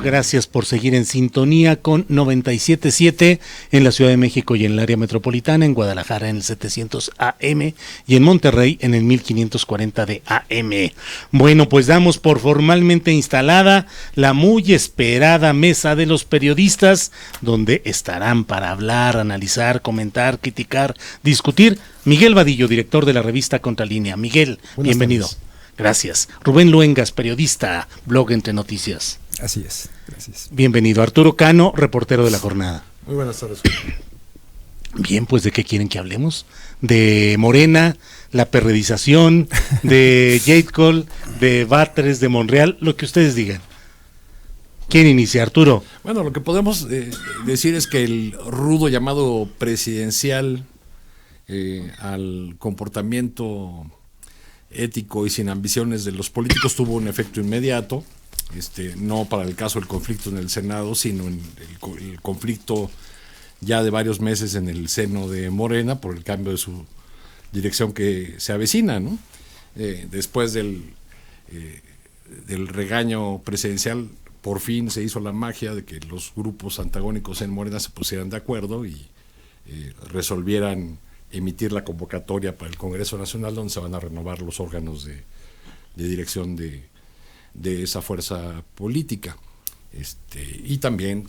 gracias por seguir en sintonía con 97.7 en la Ciudad de México y en el área metropolitana, en Guadalajara en el 700 AM y en Monterrey en el 1540 de AM. Bueno, pues damos por formalmente instalada la muy esperada mesa de los periodistas, donde estarán para hablar, analizar, comentar, criticar, discutir. Miguel Vadillo, director de la revista Contralínea. Miguel, Buenas bienvenido. tardes. Gracias. Rubén Luengas, periodista, blog Entre Noticias. Así es, gracias. Bienvenido. Arturo Cano, reportero de La Jornada. Muy buenas tardes. Bien, pues ¿de qué quieren que hablemos? De Morena, la perredización, de Jade Cole, de Batres, de Monreal, lo que ustedes digan. ¿Quién inicia, Arturo? Bueno, lo que podemos decir es que el rudo llamado presidencial al comportamiento ético y sin ambiciones de los políticos tuvo un efecto inmediato, no para el caso del conflicto en el Senado, sino en el conflicto ya de varios meses en el seno de Morena por el cambio de su dirección que se avecina, ¿no? Después del regaño presidencial, por fin se hizo la magia de que los grupos antagónicos en Morena se pusieran de acuerdo y resolvieran emitir la convocatoria para el Congreso Nacional, donde se van a renovar los órganos de dirección de esa fuerza política. Y también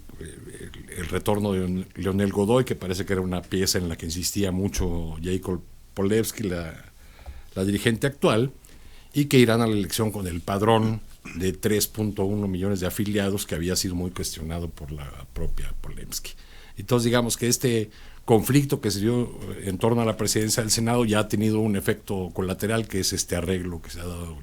el retorno de Leonel Godoy, que parece que era una pieza en la que insistía mucho Jacob Polewski, la dirigente actual, y que irán a la elección con el padrón de 3.1 millones de afiliados, que había sido muy cuestionado por la propia Polewski. Entonces, digamos que este conflicto que se dio en torno a la presidencia del Senado ya ha tenido un efecto colateral, que es este arreglo que se ha dado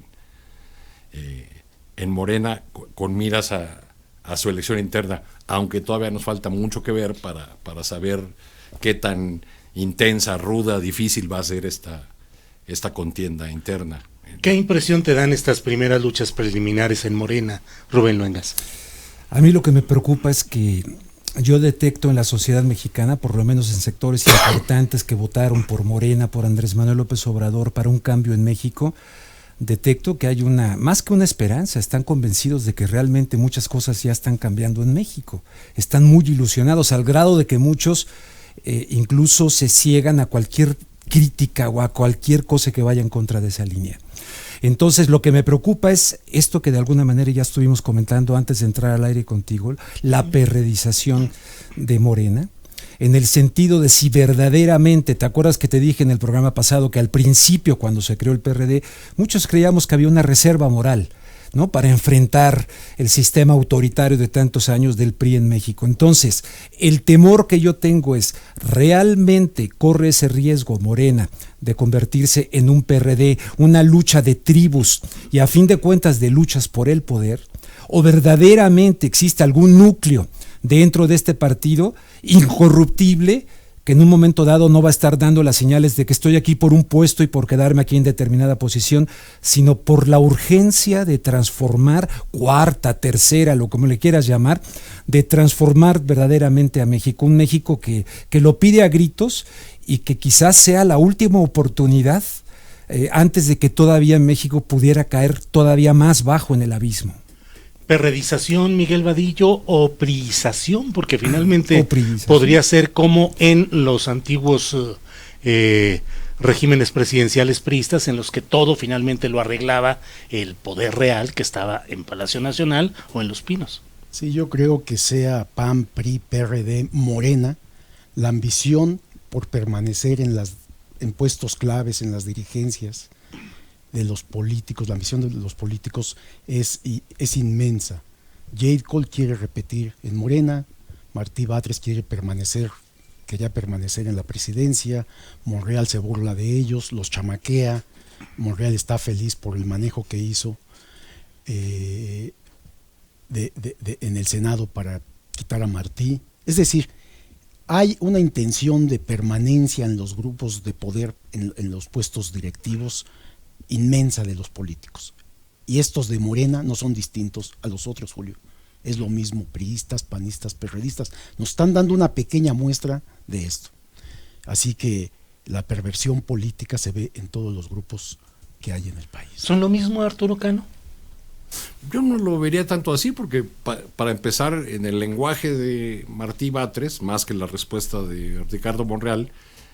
en Morena con miras a su elección interna, aunque todavía nos falta mucho que ver para saber qué tan intensa, ruda, difícil va a ser esta contienda interna. ¿Qué impresión te dan estas primeras luchas preliminares en Morena, Rubén Luengas? A mí lo que me preocupa es que yo detecto en la sociedad mexicana, por lo menos en sectores importantes que votaron por Morena, por Andrés Manuel López Obrador, para un cambio en México, detecto que hay más que una esperanza, están convencidos de que realmente muchas cosas ya están cambiando en México. Están muy ilusionados, al grado de que muchos incluso se ciegan a cualquier crítica o a cualquier cosa que vaya en contra de esa línea. Entonces, lo que me preocupa es esto que de alguna manera ya estuvimos comentando antes de entrar al aire contigo, la perredización de Morena, en el sentido de si verdaderamente, ¿te acuerdas que te dije en el programa pasado que al principio, cuando se creó el PRD, muchos creíamos que había una reserva moral, ¿no?, para enfrentar el sistema autoritario de tantos años del PRI en México? Entonces, el temor que yo tengo es, ¿realmente corre ese riesgo Morena de convertirse en un PRD, una lucha de tribus y a fin de cuentas de luchas por el poder? ¿O verdaderamente existe algún núcleo dentro de este partido incorruptible que en un momento dado no va a estar dando las señales de que estoy aquí por un puesto y por quedarme aquí en determinada posición, sino por la urgencia de transformar, cuarta, tercera, lo como le quieras llamar, de transformar verdaderamente a México, un México que lo pide a gritos y que quizás sea la última oportunidad antes de que todavía México pudiera caer todavía más bajo en el abismo. ¿Perredización, Miguel Vadillo, o priización? Porque finalmente podría ser como en los antiguos regímenes presidenciales priistas, en los que todo finalmente lo arreglaba el poder real que estaba en Palacio Nacional o en Los Pinos. Sí, yo creo que sea PAN, PRI, PRD, Morena, la ambición por permanecer en puestos claves, en las dirigencias de los políticos, la ambición de los políticos es inmensa. Jade Cole quiere repetir en Morena, Martí Batres quería permanecer en la presidencia, Monreal se burla de ellos, los chamaquea, Monreal está feliz por el manejo que hizo en el Senado para quitar a Martí. Es decir, hay una intención de permanencia en los grupos de poder, en los puestos directivos, inmensa de los políticos. Y estos de Morena no son distintos a los otros, Julio. Es lo mismo, priistas, panistas, perredistas. Nos están dando una pequeña muestra de esto. Así que la perversión política se ve en todos los grupos que hay en el país. ¿Son lo mismo, Arturo Cano? Yo no lo vería tanto así, porque para empezar, en el lenguaje de Martí Batres, más que la respuesta de Ricardo Monreal,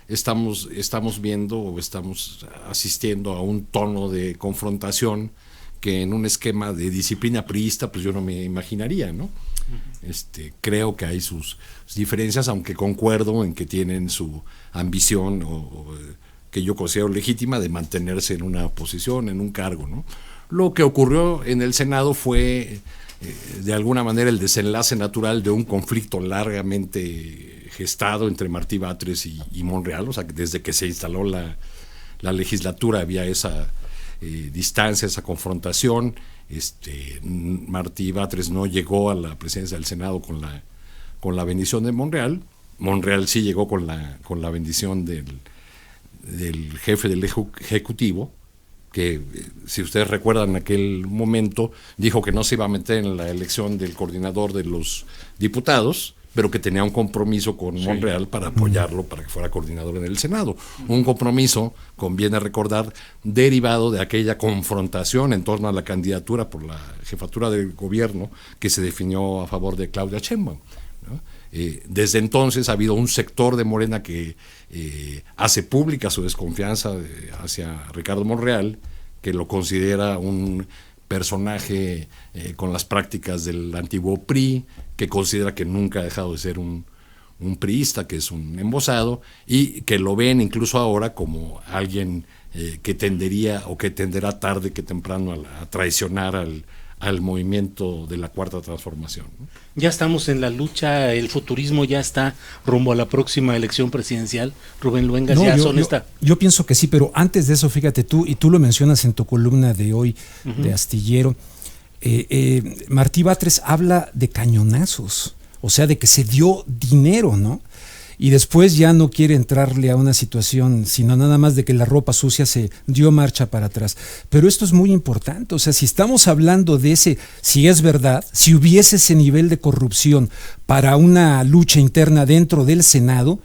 estamos viendo o estamos asistiendo a un tono de confrontación que en un esquema de disciplina priista pues yo no me imaginaría, ¿no? Creo que hay sus diferencias, aunque concuerdo en que tienen su ambición que yo considero legítima de mantenerse en una posición, en un cargo, ¿no? Lo que ocurrió en el Senado fue de alguna manera el desenlace natural de un conflicto largamente gestado entre Martí Batres y Monreal. O sea, que desde que se instaló la legislatura había esa distancia, esa confrontación. Martí Batres no llegó a la presidencia del Senado con la bendición de Monreal. Monreal sí llegó con la bendición del jefe del Ejecutivo, que si ustedes recuerdan en aquel momento dijo que no se iba a meter en la elección del coordinador de los diputados, pero que tenía un compromiso con Monreal para apoyarlo para que fuera coordinador en el Senado. Un compromiso, conviene recordar, derivado de aquella confrontación en torno a la candidatura por la jefatura del gobierno que se definió a favor de Claudia Sheinbaum, ¿no? Desde entonces ha habido un sector de Morena que hace pública su desconfianza hacia Ricardo Monreal, que lo considera un personaje con las prácticas del antiguo PRI, que considera que nunca ha dejado de ser un priista, que es un embosado, y que lo ven incluso ahora como alguien que tendería o que tenderá tarde que temprano a traicionar al movimiento de la Cuarta Transformación, ¿no? Ya estamos en la lucha, el futurismo ya está rumbo a la próxima elección presidencial. Rubén Luengas, No, ya yo, son yo- esta. yo pienso que sí, pero antes de eso, fíjate tú, y tú lo mencionas en tu columna de hoy, de Astillero, Martí Batres habla de cañonazos, o sea, de que se dio dinero, ¿no? Y después ya no quiere entrarle a una situación, sino nada más de que la ropa sucia se dio marcha para atrás. Pero esto es muy importante, o sea, si estamos hablando de si es verdad, si hubiese ese nivel de corrupción para una lucha interna dentro del Senado,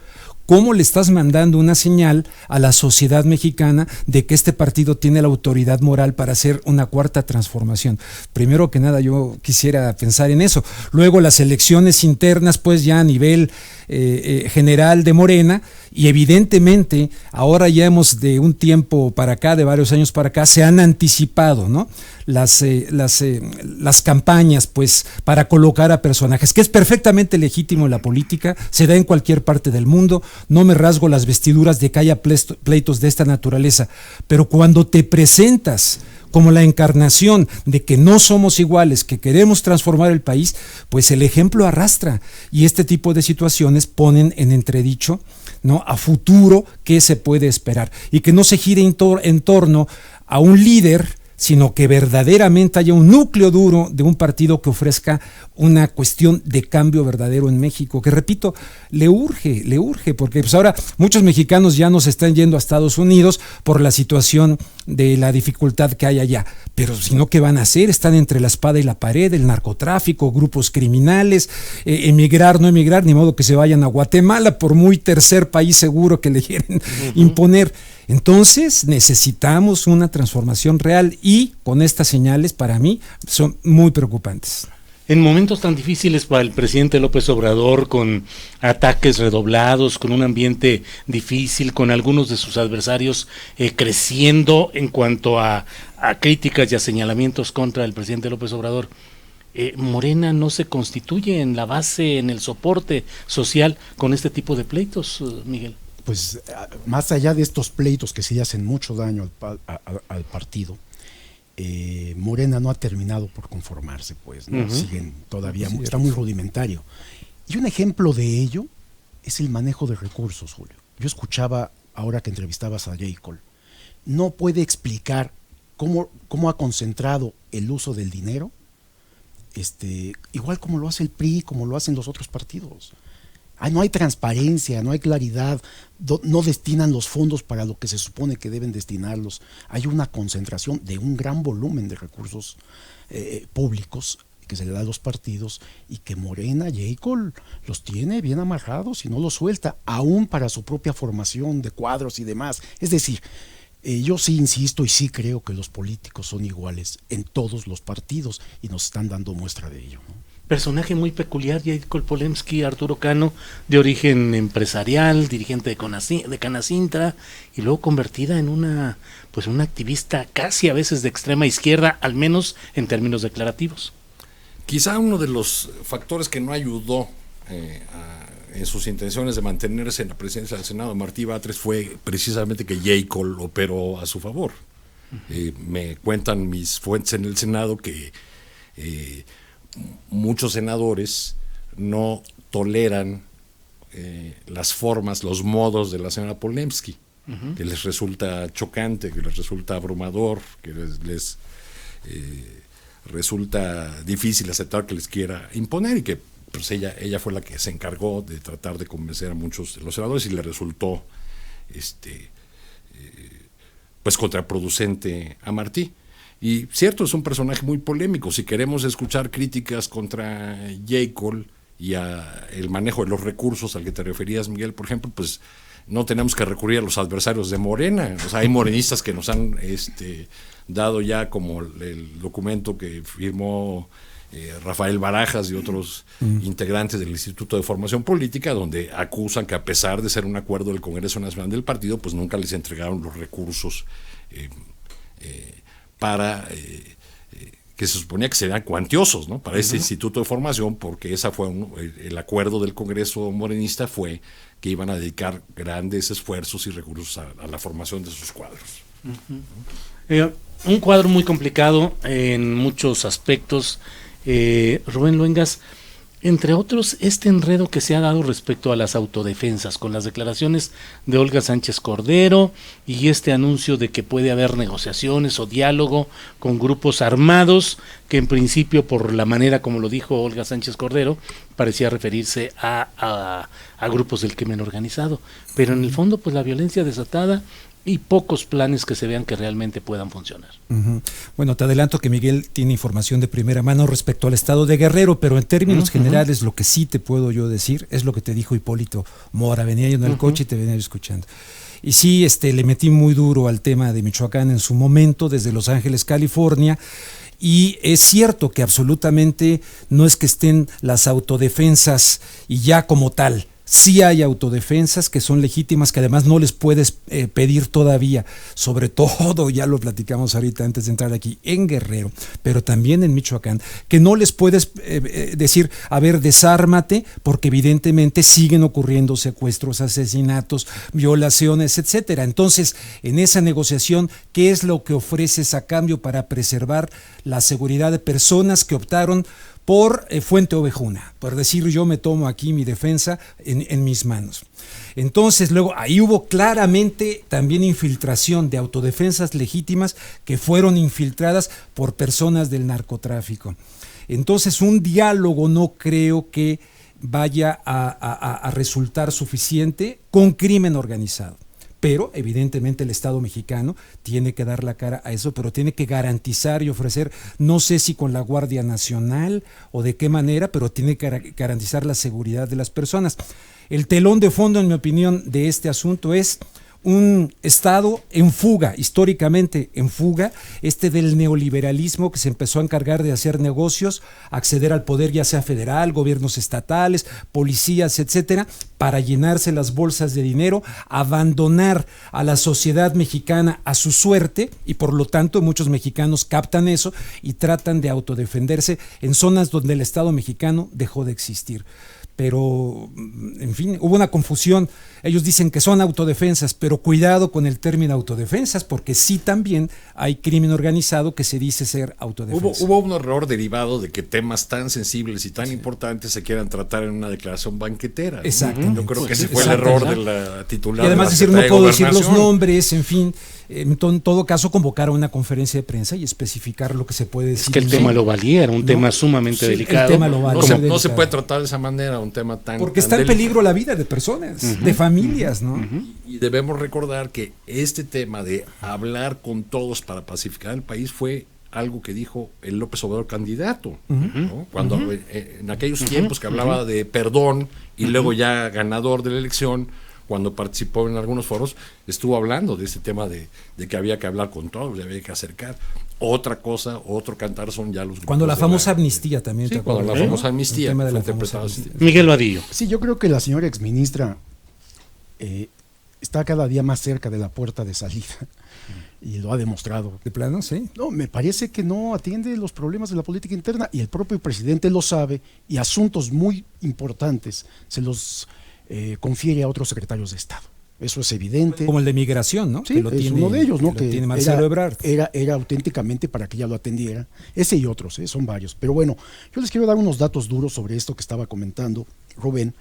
¿cómo le estás mandando una señal a la sociedad mexicana de que este partido tiene la autoridad moral para hacer una cuarta transformación? Primero que nada, yo quisiera pensar en eso. Luego las elecciones internas, pues ya a nivel general de Morena, y evidentemente ahora ya hemos de un tiempo para acá, de varios años para acá, se han anticipado, ¿no? Las campañas, pues, para colocar a personajes, que es perfectamente legítimo en la política, se da en cualquier parte del mundo. No me rasgo las vestiduras de que haya pleitos de esta naturaleza, pero cuando te presentas como la encarnación de que no somos iguales, que queremos transformar el país, pues el ejemplo arrastra, y este tipo de situaciones ponen en entredicho, ¿no?, a futuro qué se puede esperar, y que no se gire en torno a un líder, sino que verdaderamente haya un núcleo duro de un partido que ofrezca una cuestión de cambio verdadero en México, que repito, le urge, porque pues ahora muchos mexicanos ya nos están yendo a Estados Unidos por la situación de la dificultad que hay allá, pero si no, ¿qué van a hacer? Están entre la espada y la pared, el narcotráfico, grupos criminales, emigrar, no emigrar, ni modo que se vayan a Guatemala, por muy tercer país seguro que le quieren imponer. Entonces necesitamos una transformación real, y con estas señales para mí son muy preocupantes. En momentos tan difíciles para el presidente López Obrador, con ataques redoblados, con un ambiente difícil, con algunos de sus adversarios creciendo en cuanto a críticas y a señalamientos contra el presidente López Obrador, Morena no se constituye en la base, en el soporte social con este tipo de pleitos, Miguel. Pues más allá de estos pleitos que sí hacen mucho daño al partido, Morena no ha terminado por conformarse, pues, ¿no? Siguen todavía, está muy rudimentario. Y un ejemplo de ello es el manejo de recursos, Julio. Yo escuchaba, ahora que entrevistabas a J. Cole, no puede explicar cómo ha concentrado el uso del dinero, igual como lo hace el PRI, como lo hacen los otros partidos. No hay transparencia, no hay claridad, no destinan los fondos para lo que se supone que deben destinarlos. Hay una concentración de un gran volumen de recursos públicos que se le da a los partidos, y que Morena, Jacob, los tiene bien amarrados y no los suelta, aún para su propia formación de cuadros y demás. Es decir, Yo sí insisto y sí creo que los políticos son iguales en todos los partidos y nos están dando muestra de ello, ¿no? Personaje muy peculiar, Jacob Polemski, Arturo Cano, de origen empresarial, dirigente de Canacintra, y luego convertida en una activista casi a veces de extrema izquierda, al menos en términos declarativos. Quizá uno de los factores que no ayudó en sus intenciones de mantenerse en la presidencia del Senado, Martí Batres, fue precisamente que Jacob operó a su favor. Me cuentan mis fuentes en el Senado que muchos senadores no toleran las formas, los modos de la señora Polemski, que les resulta chocante, que les resulta abrumador, que les resulta difícil aceptar que les quiera imponer, y que pues ella fue la que se encargó de tratar de convencer a muchos de los senadores y le resultó pues contraproducente a Martí. Y cierto, es un personaje muy polémico. Si queremos escuchar críticas contra Jacob y el manejo de los recursos al que te referías, Miguel, por ejemplo, pues no tenemos que recurrir a los adversarios de Morena. O sea, hay morenistas que nos han dado ya, como el documento que firmó Rafael Barajas y otros integrantes del Instituto de Formación Política, donde acusan que, a pesar de ser un acuerdo del Congreso Nacional del partido, pues nunca les entregaron los recursos para que se suponía que serían cuantiosos, ¿no?, para ese Instituto de Formación, porque esa fue el acuerdo del Congreso morenista fue que iban a dedicar grandes esfuerzos y recursos a la formación de sus cuadros. Un cuadro muy complicado en muchos aspectos. Rubén Luengas, entre otros, este enredo que se ha dado respecto a las autodefensas, con las declaraciones de Olga Sánchez Cordero y este anuncio de que puede haber negociaciones o diálogo con grupos armados, que en principio, por la manera como lo dijo Olga Sánchez Cordero, parecía referirse a grupos del crimen organizado, pero en el fondo pues la violencia desatada y pocos planes que se vean que realmente puedan funcionar. Bueno, te adelanto que Miguel tiene información de primera mano respecto al estado de Guerrero, pero en términos generales lo que sí te puedo yo decir es lo que te dijo Hipólito Mora. Venía yo en el coche y te venía yo escuchando. Y sí, le metí muy duro al tema de Michoacán en su momento, desde Los Ángeles, California. Y es cierto que absolutamente no es que estén las autodefensas y ya como tal. Sí hay autodefensas que son legítimas, que además no les puedes pedir todavía, sobre todo, ya lo platicamos ahorita antes de entrar aquí, en Guerrero, pero también en Michoacán, que no les puedes decir, a ver, desármate, porque evidentemente siguen ocurriendo secuestros, asesinatos, violaciones, etcétera. Entonces, en esa negociación, ¿qué es lo que ofreces a cambio para preservar la seguridad de personas que optaron por Fuente Ovejuna, por decir, yo me tomo aquí mi defensa en mis manos? Entonces, luego ahí hubo claramente también infiltración de autodefensas legítimas que fueron infiltradas por personas del narcotráfico. Entonces, un diálogo no creo que vaya a resultar suficiente con crimen organizado. Pero evidentemente el Estado mexicano tiene que dar la cara a eso, pero tiene que garantizar y ofrecer, no sé si con la Guardia Nacional o de qué manera, pero tiene que garantizar la seguridad de las personas. El telón de fondo, en mi opinión, de este asunto es un Estado en fuga, históricamente en fuga, del neoliberalismo que se empezó a encargar de hacer negocios, acceder al poder ya sea federal, gobiernos estatales, policías, etcétera, para llenarse las bolsas de dinero, abandonar a la sociedad mexicana a su suerte, y por lo tanto muchos mexicanos captan eso y tratan de autodefenderse en zonas donde el Estado mexicano dejó de existir. Pero, en fin, hubo una confusión. Ellos dicen que son autodefensas, pero cuidado con el término autodefensas, porque sí también hay crimen organizado que se dice ser autodefensa. Hubo un error derivado de que temas tan sensibles y tan importantes se quieran tratar en una declaración banquetera, ¿no? Exacto. Yo creo que ese fue el error de la titular. Y además de la decir, no puedo decir los Gobernación. nombres, en fin. En todo caso, convocar una conferencia de prensa y especificar lo que se puede decir. Es que el tema lo valía, era un tema sumamente delicado. El tema lo valía. No se puede tratar de esa manera un tema tan... Porque tan está en delicado. peligro la vida de personas, de familias, ¿no? Y debemos recordar que este tema de hablar con todos para pacificar el país fue algo que dijo el López Obrador candidato, ¿no? Cuando en aquellos tiempos que hablaba de perdón y luego ya ganador de la elección, cuando participó en algunos foros, estuvo hablando de este tema de que había que hablar con todos, había que acercar. Otra cosa, otro cantar son ya los grupos. Cuando la famosa amnistía también. Sí, cuando la famosa amnistía. El tema de la fue famosa interpretado amnistía. así. Miguel Vadillo. Sí, yo creo que la señora exministra está cada día más cerca de la puerta de salida y lo ha demostrado. ¿De plano, sí? No, me parece que no atiende los problemas de la política interna y el propio presidente lo sabe y asuntos muy importantes se los confiere a otros secretarios de Estado. Eso es evidente. Como el de migración, ¿no? Sí, que lo es tiene, uno de ellos, ¿no? Que lo tiene Marcelo Ebrard. Era auténticamente para que ella lo atendiera. Ese y otros, son varios. Pero bueno, yo les quiero dar unos datos duros sobre esto que estaba comentando Rubén.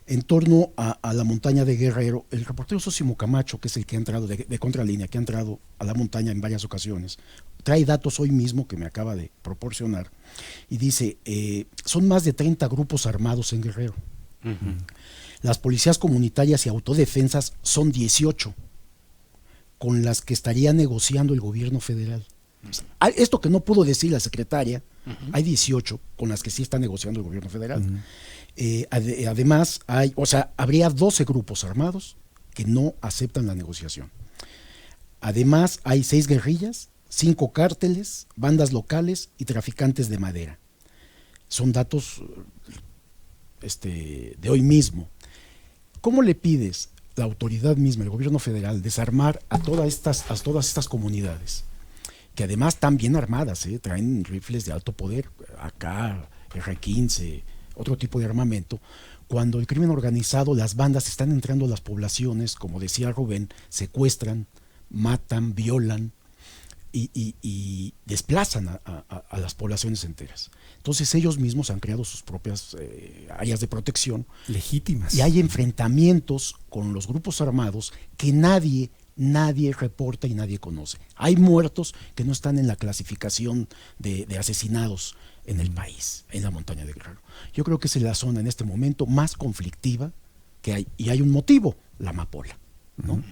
En torno a la montaña de Guerrero, el reportero Sósimo Camacho, que es el que ha entrado de Contralínea, que ha entrado a la montaña en varias ocasiones, trae datos hoy mismo que me acaba de proporcionar y dice, son más de 30 grupos armados en Guerrero. Uh-huh. Las policías comunitarias y autodefensas son 18, con las que estaría negociando el gobierno federal. Esto que no pudo decir la secretaria, uh-huh. Hay 18 con las que sí está negociando el gobierno federal. Uh-huh. Además, habría 12 grupos armados que no aceptan la negociación. Además, hay 6 guerrillas, 5 cárteles, bandas locales y traficantes de madera. Son datos de hoy mismo. ¿Cómo le pides la autoridad misma, el gobierno federal, desarmar a todas estas comunidades? Que además están bien armadas, traen rifles de alto poder, AK, R-15, otro tipo de armamento. Cuando el crimen organizado, las bandas están entrando a las poblaciones, como decía Rubén, secuestran, matan, violan y desplazan a las poblaciones enteras. Entonces ellos mismos han creado sus propias áreas de protección legítimas. Y hay enfrentamientos con los grupos armados que nadie reporta y nadie conoce. Hay muertos que no están en la clasificación de asesinados en el país, en la montaña de Guerrero. Yo creo que es la zona en este momento más conflictiva que hay, y hay un motivo, la amapola, ¿no?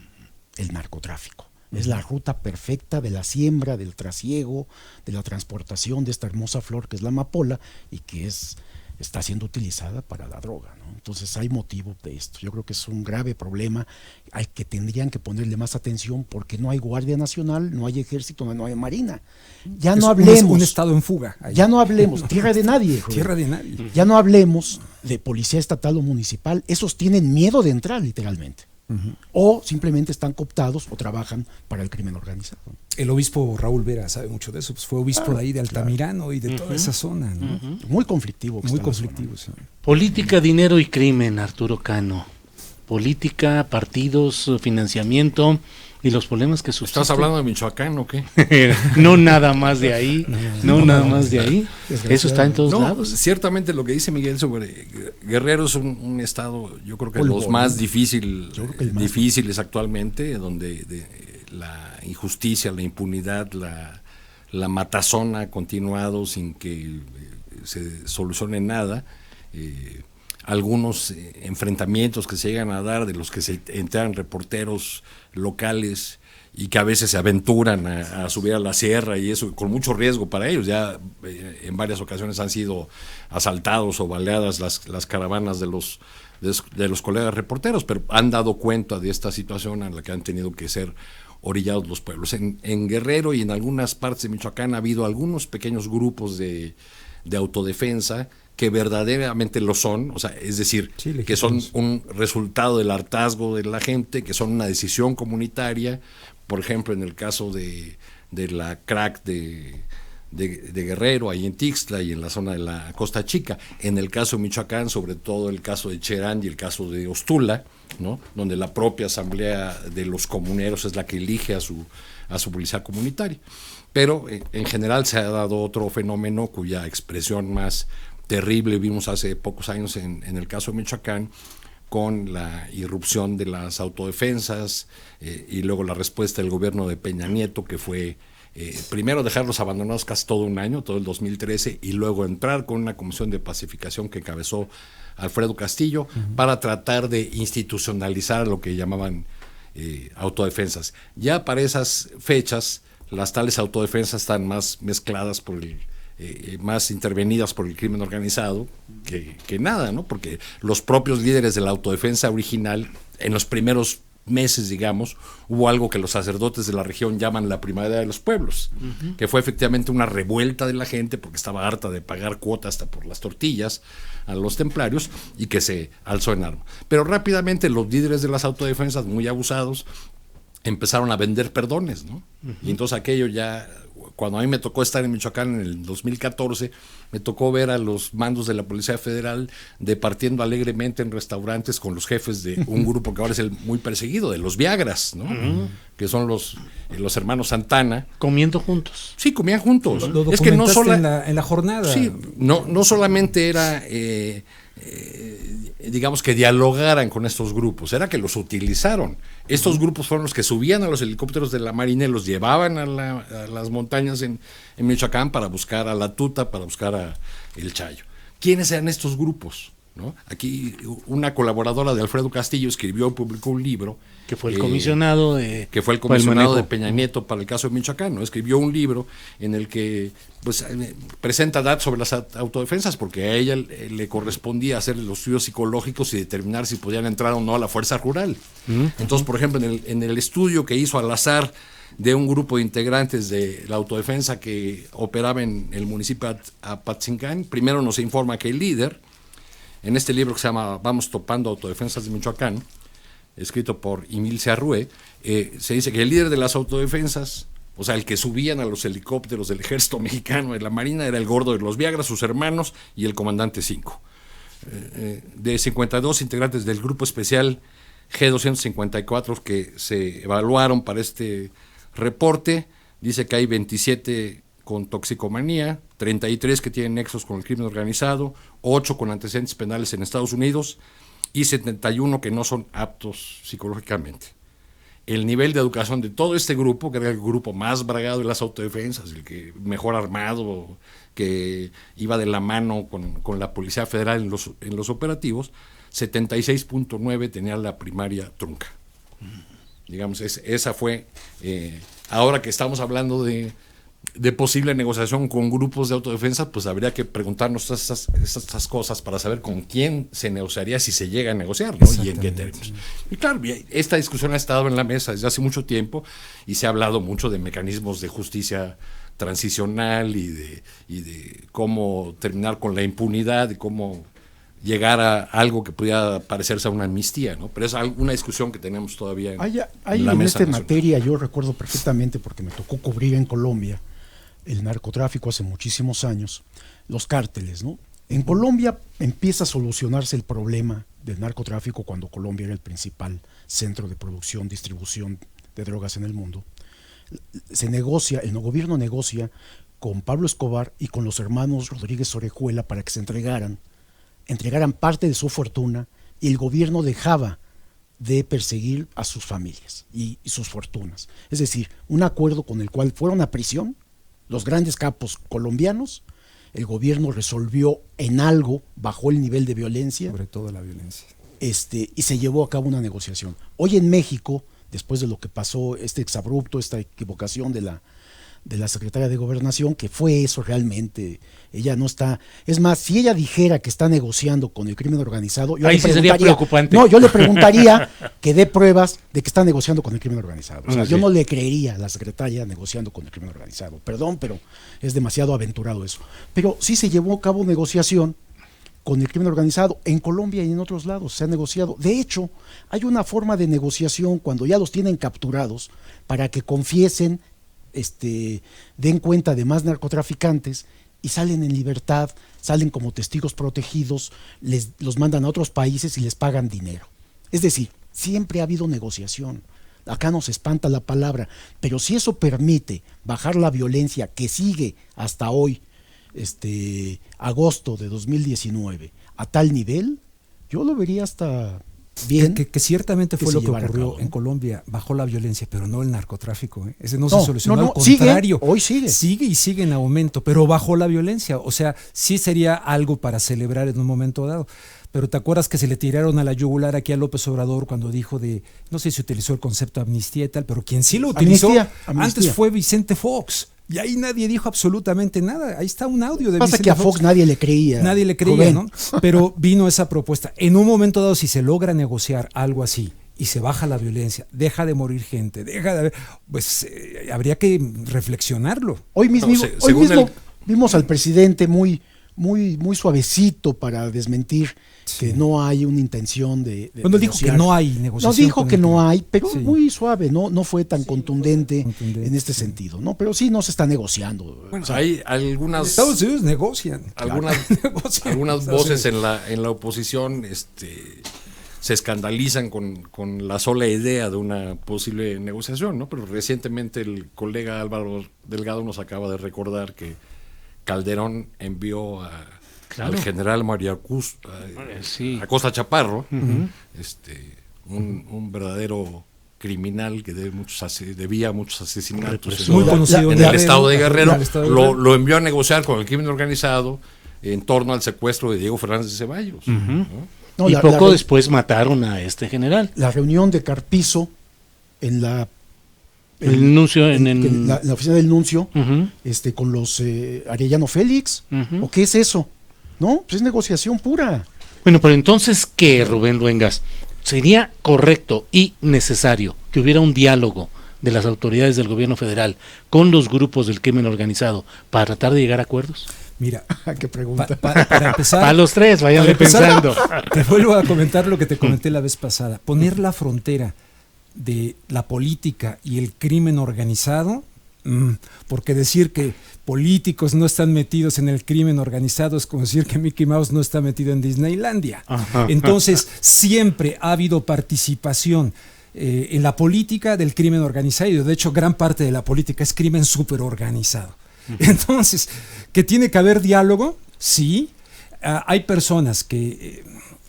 El narcotráfico. Es la ruta perfecta de la siembra, del trasiego, de la transportación de esta hermosa flor que es la amapola y que está siendo utilizada para la droga, ¿no? Entonces hay motivo de esto. Yo creo que es un grave problema que tendrían que ponerle más atención porque no hay Guardia Nacional, no hay Ejército, no hay Marina. Ya no hablemos. Un estado en fuga. Ahí. Ya no hablemos. Tierra de nadie. Tierra de nadie. Ya no hablemos de policía estatal o municipal. Esos tienen miedo de entrar literalmente. Uh-huh. O simplemente están cooptados o trabajan para el crimen organizado. El obispo Raúl Vera sabe mucho de eso, pues fue obispo de ahí de Altamirano y de toda esa zona, ¿no? Muy conflictivo. Muy conflictivo, sí. Política, dinero y crimen, Arturo Cano. Política, partidos, financiamiento y los problemas que suscitan. ¿Estás hablando de Michoacán o qué? No nada más de ahí, no nada más de ahí. Eso está en todos lados. Ciertamente lo que dice Miguel sobre Guerrero es un estado, yo creo que los más difíciles actualmente, donde la injusticia, la impunidad, la matazón ha continuado sin que se solucione nada. Algunos enfrentamientos que se llegan a dar, de los que se enteran reporteros locales y que a veces se aventuran a subir a la sierra y eso con mucho riesgo para ellos. Ya en varias ocasiones han sido asaltados o baleadas las caravanas de los colegas reporteros, pero han dado cuenta de esta situación en la que han tenido que ser orillados los pueblos. En Guerrero y en algunas partes de Michoacán ha habido algunos pequeños grupos de autodefensa que verdaderamente lo son, o sea, es decir, que son un resultado del hartazgo de la gente, que son una decisión comunitaria. Por ejemplo, en el caso de la crack de Guerrero, ahí en Tixtla y en la zona de la Costa Chica. En el caso de Michoacán, sobre todo el caso de Cherán y el caso de Ostula, ¿no? Donde la propia asamblea de los comuneros es la que elige a su policía comunitaria. Pero en general se ha dado otro fenómeno cuya expresión más terrible vimos hace pocos años en el caso de Michoacán, con la irrupción de las autodefensas y luego la respuesta del gobierno de Peña Nieto, que fue primero dejarlos abandonados casi todo un año, todo el 2013, y luego entrar con una comisión de pacificación que encabezó Alfredo Castillo, para tratar de institucionalizar lo que llamaban autodefensas. Ya para esas fechas, las tales autodefensas están más mezcladas más intervenidas por el crimen organizado que nada, ¿no? Porque los propios líderes de la autodefensa original en los primeros meses, digamos, hubo algo que los sacerdotes de la región llaman la primavera de los pueblos, que fue efectivamente una revuelta de la gente porque estaba harta de pagar cuotas hasta por las tortillas a los templarios y que se alzó en armas. Pero rápidamente los líderes de las autodefensas, muy abusados, empezaron a vender perdones, ¿no? Y entonces aquello ya, cuando a mí me tocó estar en Michoacán en el 2014, me tocó ver a los mandos de la Policía Federal departiendo alegremente en restaurantes con los jefes de un grupo que ahora es el muy perseguido, de los Viagras, ¿no? Que son los hermanos Santana. Comiendo juntos. Sí, comían juntos. Lo es que no solo en la jornada. Sí, no solamente era digamos que dialogaran con estos grupos, era que los utilizaron. Estos grupos fueron los que subían a los helicópteros de la Marina y los llevaban a las montañas en Michoacán para buscar a la Tuta, para buscar a el Chayo. ¿Quiénes eran estos grupos? ¿No? Aquí una colaboradora de Alfredo Castillo escribió y publicó un libro que fue el comisionado de Peña Nieto para el caso de Michoacán, ¿no? Escribió un libro en el que pues presenta datos sobre las autodefensas, porque a ella le correspondía hacer los estudios psicológicos y determinar si podían entrar o no a la fuerza rural. Entonces, por ejemplo, en el estudio que hizo al azar de un grupo de integrantes de la autodefensa que operaba en el municipio de Apatzingán, primero nos informa que el líder, en este libro que se llama Vamos topando autodefensas de Michoacán, escrito por Emilce Arrué, se dice que el líder de las autodefensas, o sea, el que subían a los helicópteros del ejército mexicano, de la Marina, era el gordo de los Viagras, sus hermanos y el comandante 5. De 52 integrantes del grupo especial G254 que se evaluaron para este reporte, dice que hay 27 con toxicomanía, 33 que tienen nexos con el crimen organizado, 8 con antecedentes penales en Estados Unidos y 71 que no son aptos psicológicamente. El nivel de educación de todo este grupo, que era el grupo más bragado de las autodefensas, el que mejor armado, que iba de la mano con la Policía Federal en los operativos, 76.9 tenía la primaria trunca. Digamos, esa fue, ahora que estamos hablando de posible negociación con grupos de autodefensa, pues habría que preguntarnos estas cosas para saber con quién se negociaría si se llega a negociar, ¿no? Y en qué términos. Y claro, esta discusión ha estado en la mesa desde hace mucho tiempo y se ha hablado mucho de mecanismos de justicia transicional y de cómo terminar con la impunidad y cómo llegar a algo que pudiera parecerse a una amnistía, ¿no? Pero es una discusión que tenemos todavía en la mesa en esta nacional. materia, yo recuerdo perfectamente, porque me tocó cubrir en Colombia el narcotráfico hace muchísimos años, los cárteles, ¿no? En Colombia empieza a solucionarse el problema del narcotráfico cuando Colombia era el principal centro de producción, distribución de drogas en el mundo. El gobierno negocia con Pablo Escobar y con los hermanos Rodríguez Orejuela para que se entregaran parte de su fortuna, y el gobierno dejaba de perseguir a sus familias y sus fortunas. Es decir, un acuerdo con el cual fueron a prisión los grandes capos colombianos, el gobierno resolvió en algo, bajó el nivel de violencia. Sobre todo la violencia. Y se llevó a cabo una negociación. Hoy en México, después de lo que pasó, este exabrupto, esta equivocación de la secretaria de Gobernación, que fue eso realmente, ella no está, es más, si ella dijera que está negociando con el crimen organizado, yo ahí le sí sería preocupante. No, yo le preguntaría que dé pruebas de que está negociando con el crimen organizado. O sea, yo no le creería a la secretaria negociando con el crimen organizado. Perdón, pero es demasiado aventurado eso. Pero sí se llevó a cabo negociación con el crimen organizado en Colombia y en otros lados, se ha negociado. De hecho, hay una forma de negociación cuando ya los tienen capturados para que confiesen, den cuenta de más narcotraficantes y salen en libertad, salen como testigos protegidos, los mandan a otros países y les pagan dinero. Es decir, siempre ha habido negociación. Acá nos espanta la palabra, pero si eso permite bajar la violencia que sigue hasta hoy, agosto de 2019, a tal nivel, yo lo vería hasta bien. Que ciertamente fue lo que ocurrió en Colombia, bajó la violencia, pero no el narcotráfico. Ese no se solucionó, al contrario. Hoy sigue. Sigue y sigue en aumento, pero bajó la violencia. O sea, sí sería algo para celebrar en un momento dado. Pero ¿te acuerdas que se le tiraron a la yugular aquí a López Obrador cuando dijo no sé si utilizó el concepto de amnistía y tal, pero quien sí lo utilizó antes fue Vicente Fox. Y ahí nadie dijo absolutamente nada. Ahí está un audio de Vicente Fox. Pasa que a Fox nadie le creía. Nadie le creía, ¿no? Pero vino esa propuesta. En un momento dado, si se logra negociar algo así y se baja la violencia, deja de morir gente, pues habría que reflexionarlo. Hoy mismo, No, vimos al presidente muy suavecito para desmentir que no hay una intención de Bueno, dijo que no hay negociación. No dijo que no hay, pero sí, muy suave, no fue tan contundente en este sentido, ¿no? Pero sí no se está negociando. Bueno, hay algunas... Estados Unidos negocian. Algunas voces en la oposición se escandalizan con la sola idea de una posible negociación, ¿no? Pero recientemente el colega Álvaro Delgado nos acaba de recordar que Calderón envió al general María Acosta Chaparro, un verdadero criminal que debía muchos asesinatos en el estado de Guerrero, lo envió a negociar con el crimen organizado en torno al secuestro de Diego Fernández de Ceballos. No, y poco después mataron a este general. La reunión de Carpizo en la la oficina del nuncio, con los Arellano Félix, ¿o qué es eso? No, pues es negociación pura. Bueno, pero entonces, ¿qué, Rubén Luengas? ¿Sería correcto y necesario que hubiera un diálogo de las autoridades del gobierno federal con los grupos del crimen organizado para tratar de llegar a acuerdos? Mira, qué pregunta. Para empezar, a los tres, váyanle pensando. Te vuelvo a comentar lo que te comenté la vez pasada. Poner la frontera de la política y el crimen organizado, porque decir que políticos no están metidos en el crimen organizado es como decir que Mickey Mouse no está metido en Disneylandia. Entonces, siempre ha habido participación en la política del crimen organizado, y de hecho gran parte de la política es crimen superorganizado. Entonces, ¿que tiene que haber diálogo? Sí. Hay personas que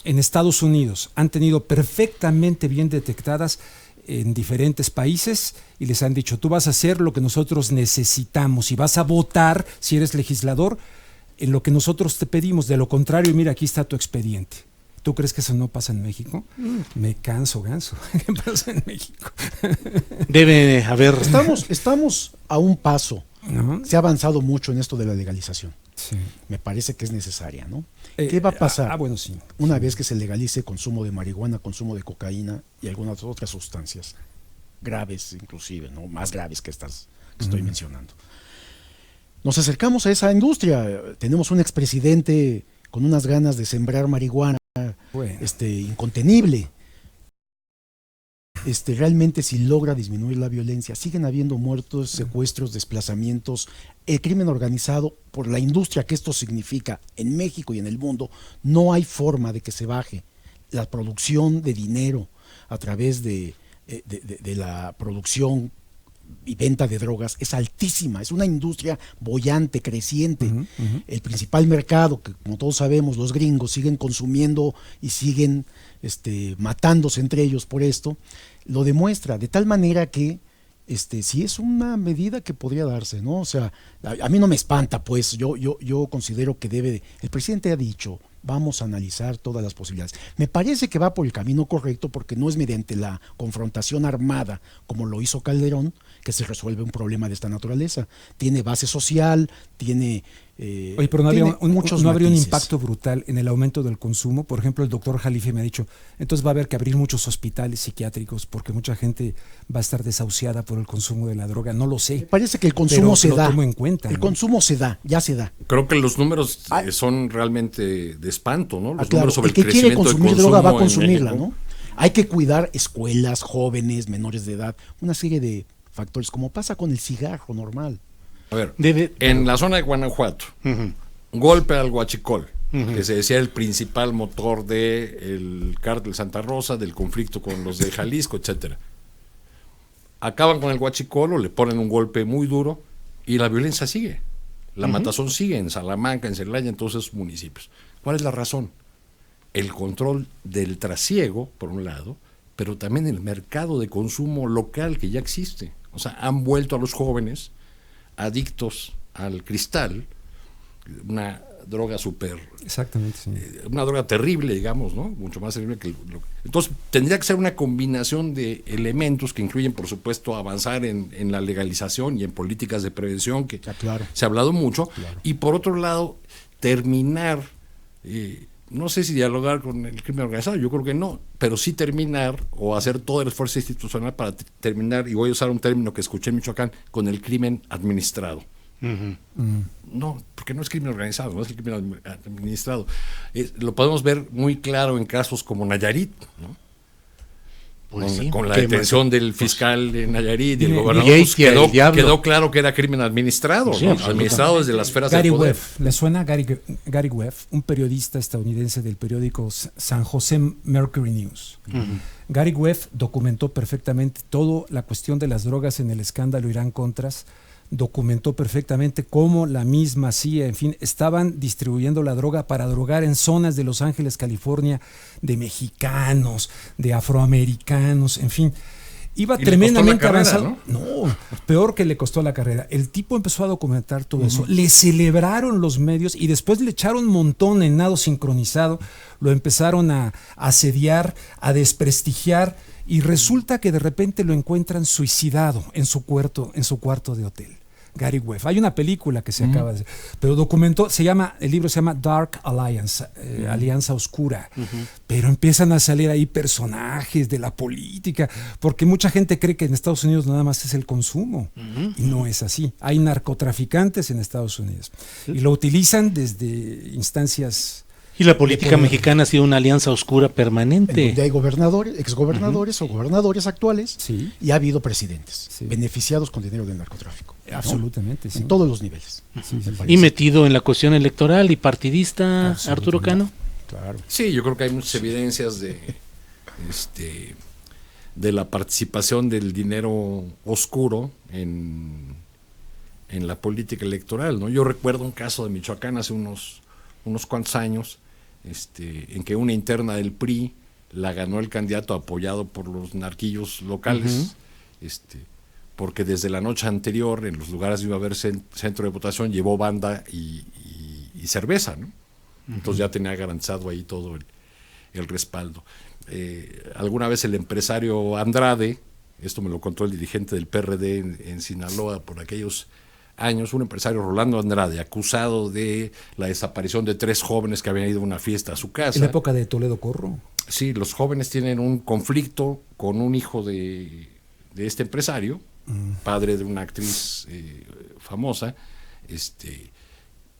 en Estados Unidos han tenido perfectamente bien detectadas en diferentes países y les han dicho, tú vas a hacer lo que nosotros necesitamos y vas a votar, si eres legislador, en lo que nosotros te pedimos. De lo contrario, mira, aquí está tu expediente. ¿Tú crees que eso no pasa en México? Me canso, ganso. ¿Qué pasa en México? Debe haber... Estamos a un paso. ¿No? Se ha avanzado mucho en esto de la legalización. Sí. Me parece que es necesaria, ¿no? ¿Qué va a pasar bueno, sí. una vez que se legalice consumo de marihuana, consumo de cocaína y algunas otras sustancias graves, inclusive, ¿no? Más graves que estas que estoy mencionando? Nos acercamos a esa industria. Tenemos un expresidente con unas ganas de sembrar marihuana, incontenible. Realmente, si logra disminuir la violencia, siguen habiendo muertos, secuestros, desplazamientos, el crimen organizado, por la industria que esto significa en México y en el mundo, no hay forma de que se baje. La producción de dinero a través de la producción y venta de drogas es altísima, es una industria boyante, creciente. El principal mercado, que como todos sabemos, los gringos siguen consumiendo y siguen matándose entre ellos por esto, lo demuestra, de tal manera que sí es una medida que podría darse, ¿no? O sea, a mí no me espanta, pues, yo considero que el presidente ha dicho, vamos a analizar todas las posibilidades. Me parece que va por el camino correcto, porque no es mediante la confrontación armada, como lo hizo Calderón, que se resuelve un problema de esta naturaleza. Tiene base social, tiene... Oye, pero no habría un impacto brutal en el aumento del consumo. Por ejemplo, el doctor Jalife me ha dicho, entonces va a haber que abrir muchos hospitales psiquiátricos porque mucha gente va a estar desahuciada por el consumo de la droga. No lo sé. Me parece que el consumo se da. Tomo en cuenta, el consumo se da, ya se da. Creo que los números son realmente de espanto, ¿no? Los claro, números sobre el que quiere consumir droga va a consumirla, ¿no? Hay que cuidar escuelas, jóvenes, menores de edad, una serie de factores, como pasa con el cigarro normal. A ver, en la zona de Guanajuato, golpe al huachicol, que se decía el principal motor del cártel Santa Rosa, del conflicto con los de Jalisco, etcétera. Acaban con el huachicol o le ponen un golpe muy duro y la violencia sigue. La matazón sigue en Salamanca, en Celaya, en todos esos municipios. ¿Cuál es la razón? El control del trasiego, por un lado, pero también el mercado de consumo local que ya existe. O sea, han vuelto a los jóvenes adictos al cristal, una droga súper... Exactamente, sí. Una droga terrible, digamos, ¿no? Mucho más terrible que... Entonces, tendría que ser una combinación de elementos que incluyen, por supuesto, avanzar en la legalización y en políticas de prevención, que se ha hablado mucho, y por otro lado, terminar no sé si dialogar con el crimen organizado, yo creo que no, pero sí terminar o hacer todo el esfuerzo institucional para terminar, y voy a usar un término que escuché en Michoacán, con el crimen administrado. No, porque no es crimen organizado, no es el crimen administrado. Lo podemos ver muy claro en casos como Nayarit, ¿no? Pues con la detención del fiscal de Nayarit y el gobernador, pues quedó claro que era crimen administrado, sí, ¿no? Administrado desde las esferas Gary del poder. Webb, ¿le suena Gary Webb? Un periodista estadounidense del periódico San José Mercury News. Gary Webb documentó perfectamente toda la cuestión de las drogas en el escándalo Irán-Contras, documentó perfectamente cómo la misma CIA, en fin, estaban distribuyendo la droga para drogar en zonas de Los Ángeles, California, de mexicanos, de afroamericanos, en fin. Iba tremendamente avanzado. ¿No? Peor que le costó la carrera. El tipo empezó a documentar todo eso. Le celebraron los medios y después le echaron un montón en nado sincronizado. Lo empezaron a asediar, a desprestigiar. Y resulta que de repente lo encuentran suicidado en su cuarto de hotel. Gary Webb. Hay una película que se acaba de hacer, pero documentó, el libro se llama Dark Alliance, Alianza Oscura, pero empiezan a salir ahí personajes de la política, porque mucha gente cree que en Estados Unidos nada más es el consumo, y no es así. Hay narcotraficantes en Estados Unidos, y lo utilizan desde instancias... Y la política mexicana ha sido una alianza oscura permanente. En donde hay gobernadores, exgobernadores o gobernadores actuales, y ha habido presidentes beneficiados con dinero del narcotráfico. Absolutamente, ¿no? En todos los niveles. Y metido en la cuestión electoral y partidista, Arturo Cano. Claro. Sí, yo creo que hay muchas evidencias de la participación del dinero oscuro en la política electoral, ¿no? Yo recuerdo un caso de Michoacán hace unos cuantos años, en que una interna del PRI la ganó el candidato apoyado por los narquillos locales, porque desde la noche anterior en los lugares donde iba a haber centro de votación llevó banda y cerveza, ¿no? Entonces ya tenía garantizado ahí todo el respaldo. Alguna vez el empresario Andrade, esto me lo contó el dirigente del PRD en Sinaloa por aquellos años, un empresario, Rolando Andrade, acusado de la desaparición de 3 jóvenes que habían ido a una fiesta a su casa. En la época de Toledo Corro. Sí, los jóvenes tienen un conflicto con un hijo de este empresario, padre de una actriz famosa,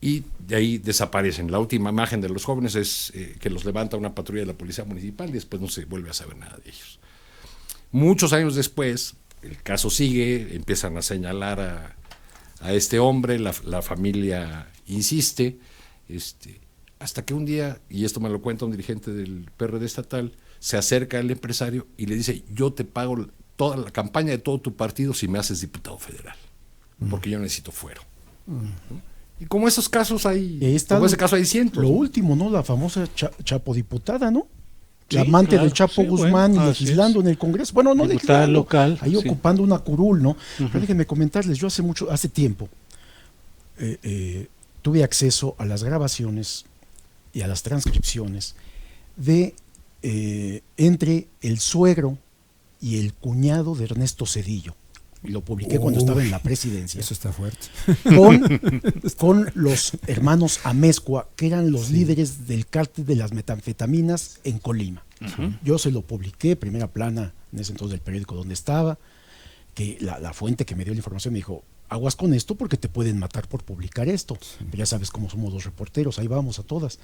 y de ahí desaparecen. La última imagen de los jóvenes es que los levanta una patrulla de la policía municipal y después no se vuelve a saber nada de ellos. Muchos años después, el caso sigue, empiezan a señalar a este hombre, la familia insiste, hasta que un día, y esto me lo cuenta un dirigente del PRD estatal, se acerca al empresario y le dice: yo te pago toda la campaña de todo tu partido si me haces diputado federal, porque yo necesito fuero. Y como esos casos hay, como ese caso hay cientos. Lo último, ¿no? La famosa Chapo diputada, ¿no? La amante del Chapo Guzmán, y legislando en el Congreso. Bueno, no legislando, local, ahí ocupando una curul, ¿no? Pero déjenme comentarles, yo hace tiempo tuve acceso a las grabaciones y a las transcripciones de entre el suegro y el cuñado de Ernesto Zedillo. Y lo publiqué cuando estaba en la presidencia. Eso está fuerte. Con los hermanos Amezcua, que eran los líderes del cártel de las metanfetaminas en Colima. Yo se lo publiqué, primera plana, en ese entonces del periódico donde estaba, que la fuente que me dio la información me dijo: aguas con esto porque te pueden matar por publicar esto. Pero ya sabes cómo somos los reporteros, ahí vamos a todas.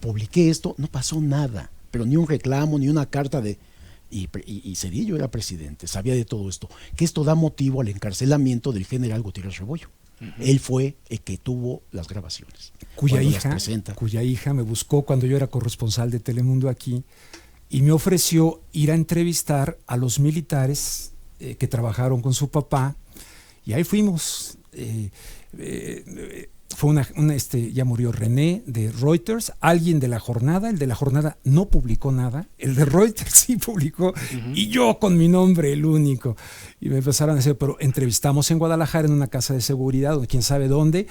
Publiqué esto, no pasó nada, pero ni un reclamo, ni una carta de... Y Zedillo era presidente, sabía de todo esto, que esto da motivo al encarcelamiento del general Gutiérrez Rebollo. Él fue el que tuvo las grabaciones. Cuya hija me buscó cuando yo era corresponsal de Telemundo aquí y me ofreció ir a entrevistar a los militares que trabajaron con su papá, y ahí fuimos. Fue ya murió René de Reuters, alguien de La Jornada. El de La Jornada no publicó nada, el de Reuters sí publicó, y yo con mi nombre, el único. Y me empezaron a decir, pero entrevistamos en Guadalajara, en una casa de seguridad, o quién sabe dónde,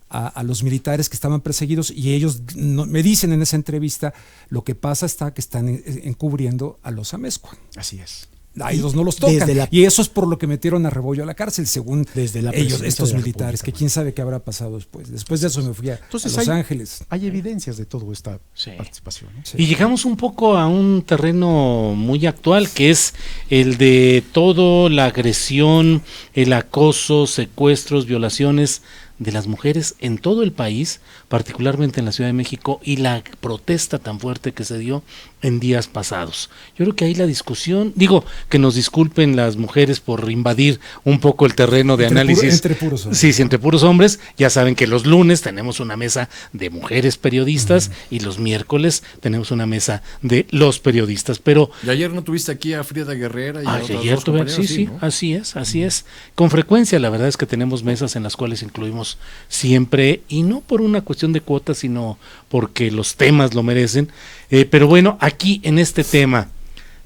a los militares que estaban perseguidos, y ellos me dicen en esa entrevista: lo que pasa está que están encubriendo a los Amezcua. Así es. A ellos no los tocan. Y eso es por lo que metieron a Rebollo a la cárcel, según desde la ellos, estos de la militares, República, que quién sabe qué habrá pasado después. Después de eso me fui a Los Ángeles. Hay evidencias de toda esta participación, ¿no? Sí. Y llegamos un poco a un terreno muy actual, que es el de todo la agresión, el acoso, secuestros, violaciones de las mujeres en todo el país, particularmente en la Ciudad de México, y la protesta tan fuerte que se dio en días pasados. Yo creo que ahí la discusión, digo, que nos disculpen las mujeres por invadir un poco el terreno de análisis. Entre puros hombres. Sí, entre puros hombres. Ya saben que los lunes tenemos una mesa de mujeres periodistas y los miércoles tenemos una mesa de los periodistas. Pero y ayer no tuviste aquí a Frida Guerrera y a otras ayer dos tuve, compañeras, sí, ¿no? así es. Con frecuencia, la verdad es que tenemos mesas en las cuales incluimos siempre, y no por una cuestión de cuotas, sino porque los temas lo merecen. Pero bueno, aquí en este tema,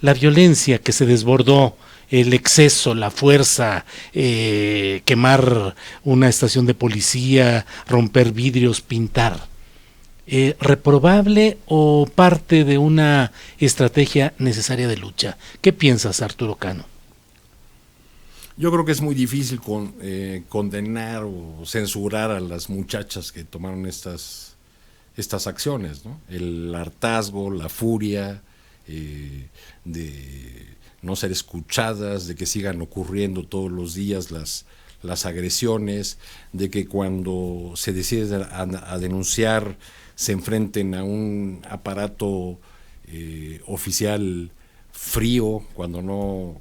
la violencia que se desbordó, el exceso, la fuerza, quemar una estación de policía, romper vidrios, pintar, ¿reprobable o parte de una estrategia necesaria de lucha? ¿Qué piensas, Arturo Cano? Yo creo que es muy difícil condenar o censurar a las muchachas que tomaron estas acciones, ¿no? El hartazgo, la furia de no ser escuchadas, de que sigan ocurriendo todos los días las agresiones, de que cuando se decide a denunciar se enfrenten a un aparato oficial frío, cuando no